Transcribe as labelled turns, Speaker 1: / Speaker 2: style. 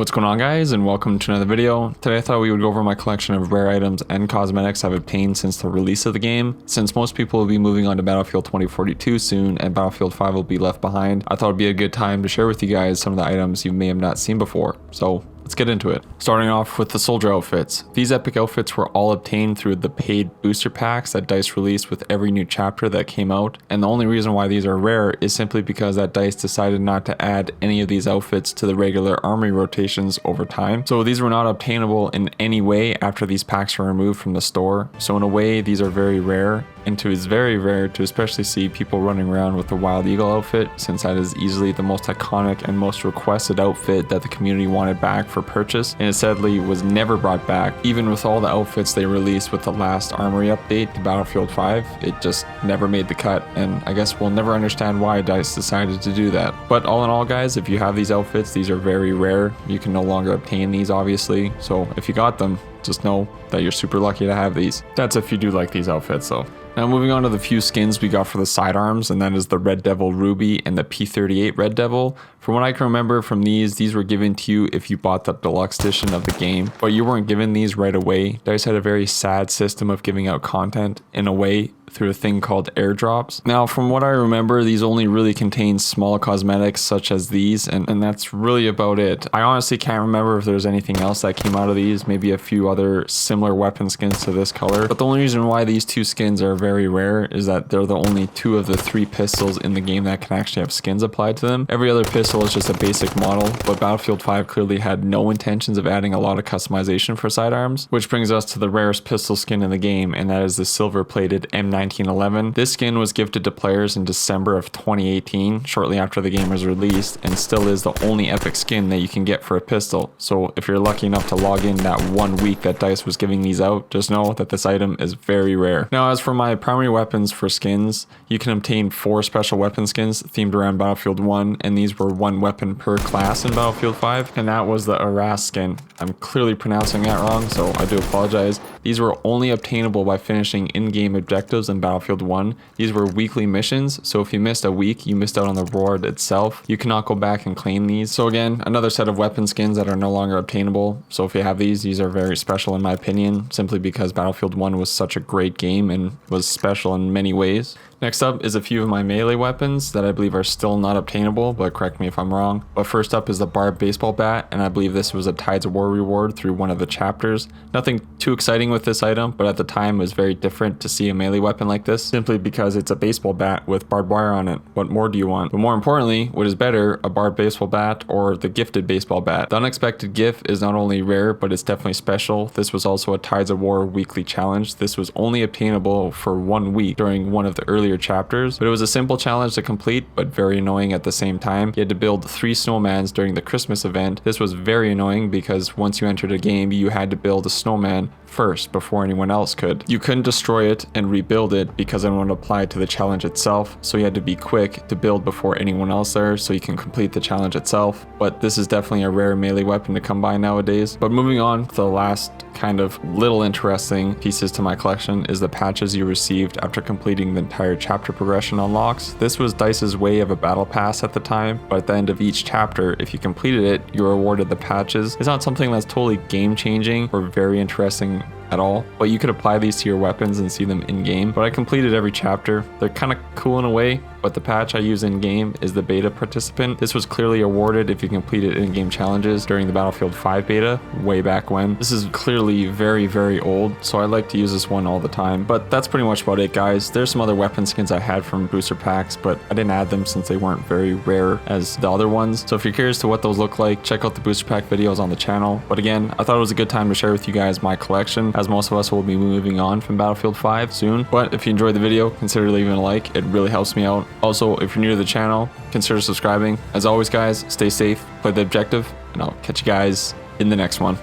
Speaker 1: What's going on, guys, and welcome to another video. Today I thought we would go over my collection of rare items and cosmetics I've obtained since the release of the game. Since most people will be moving on to Battlefield 2042 soon and Battlefield 5 will be left behind, I thought it'd be a good time to share with you guys some of the items you may have not seen before. So let's get into it. Starting off with the soldier outfits. These epic outfits were all obtained through the paid booster packs that DICE released with every new chapter that came out, and the only reason why these are rare is simply because that DICE decided not to add any of these outfits to the regular armory rotations over time. So these were not obtainable in any way after these packs were removed from the store. So in a way, these are very rare, and it's very rare to especially see people running around with the Wild Eagle outfit, since that is easily the most iconic and most requested outfit that the community wanted back for purchase, and it sadly was never brought back. Even with all the outfits they released with the last armory update to Battlefield 5, it just never made the cut, and I guess we'll never understand why DICE decided to do that. But all in all, guys, if you have these outfits, these are very rare. You can no longer obtain these, obviously, so if you got them, just know that you're super lucky to have these. That's if you do like these outfits though. Now moving on to the few skins we got for the sidearms, and that is the Red Devil Ruby and the P38 Red Devil. From what I can remember from these were given to you if you bought the deluxe edition of the game, but you weren't given these right away. DICE had a very sad system of giving out content in a way through a thing called airdrops. Now from what I remember, these only really contain small cosmetics such as these, and that's really about it. I honestly can't remember if there's anything else that came out of these, maybe a few other similar weapon skins to this color, but the only reason why these two skins are very rare is that they're the only two of the three pistols in the game that can actually have skins applied to them. Every other pistol is just a basic model, but Battlefield 5 clearly had no intentions of adding a lot of customization for sidearms, which brings us to the rarest pistol skin in the game, and that is the silver plated M1911. This skin was gifted to players in December of 2018, shortly after the game was released, and still is the only epic skin that you can get for a pistol. So if you're lucky enough to log in that 1 week that DICE was giving these out, just know that this item is very rare. Now as for my primary weapons for skins, you can obtain 4 special weapon skins themed around Battlefield 1, and these were 1 weapon per class in Battlefield 5, and that was the Aras skin. I'm clearly pronouncing that wrong, so I do apologize. These were only obtainable by finishing in-game objectives in Battlefield 1. These were weekly missions, so if you missed a week, you missed out on the reward itself. You cannot go back and claim these. So again, another set of weapon skins that are no longer obtainable. So if you have these are very special in my opinion, simply because Battlefield 1 was such a great game and was special in many ways. Next up is a few of my melee weapons that I believe are still not obtainable, but correct me if I'm wrong. But first up is the barbed baseball bat, and I believe this was a Tides of War reward through one of the chapters. Nothing too exciting with this item, but at the time it was very different to see a melee weapon like this, simply because it's a baseball bat with barbed wire on it. What more do you want? But more importantly, what is better, a barbed baseball bat or the gifted baseball bat? The unexpected gift is not only rare, but it's definitely special. This was also a Tides of War weekly challenge. This was only obtainable for 1 week during one of the earlier chapters, but it was a simple challenge to complete, but very annoying at the same time. You had to build 3 snowmans during the Christmas event. This was very annoying because once you entered a game, you had to build a snowman first before anyone else could. You couldn't destroy it and rebuild it because it wouldn't apply to the challenge itself, so you had to be quick to build before anyone else there so you can complete the challenge itself. But this is definitely a rare melee weapon to come by nowadays. But moving on to the last kind of little interesting pieces to my collection is the patches you received after completing the entire chapter progression unlocks. This was DICE's way of a battle pass at the time, but at the end of each chapter, if you completed it, you were awarded the patches. It's not something that's totally game changing or very interesting at all, but you could apply these to your weapons and see them in game. But I completed every chapter. They're kind of cool in a way, but the patch I use in game is the beta participant. This was clearly awarded if you completed in-game challenges during the Battlefield 5 beta way back when. This is clearly very, very old, so I like to use this one all the time. But that's pretty much about it, guys. There's some other weapon skins I had from booster packs, but I didn't add them since they weren't very rare as the other ones. So if you're curious to what those look like, check out the booster pack videos on the channel. But again, I thought it was a good time to share with you guys my collection, as most of us will be moving on from Battlefield 5 soon. But if you enjoyed the video, consider leaving a like. It really helps me out. Also, if you're new to the channel, consider subscribing. As always, guys, stay safe, play the objective, and I'll catch you guys in the next one.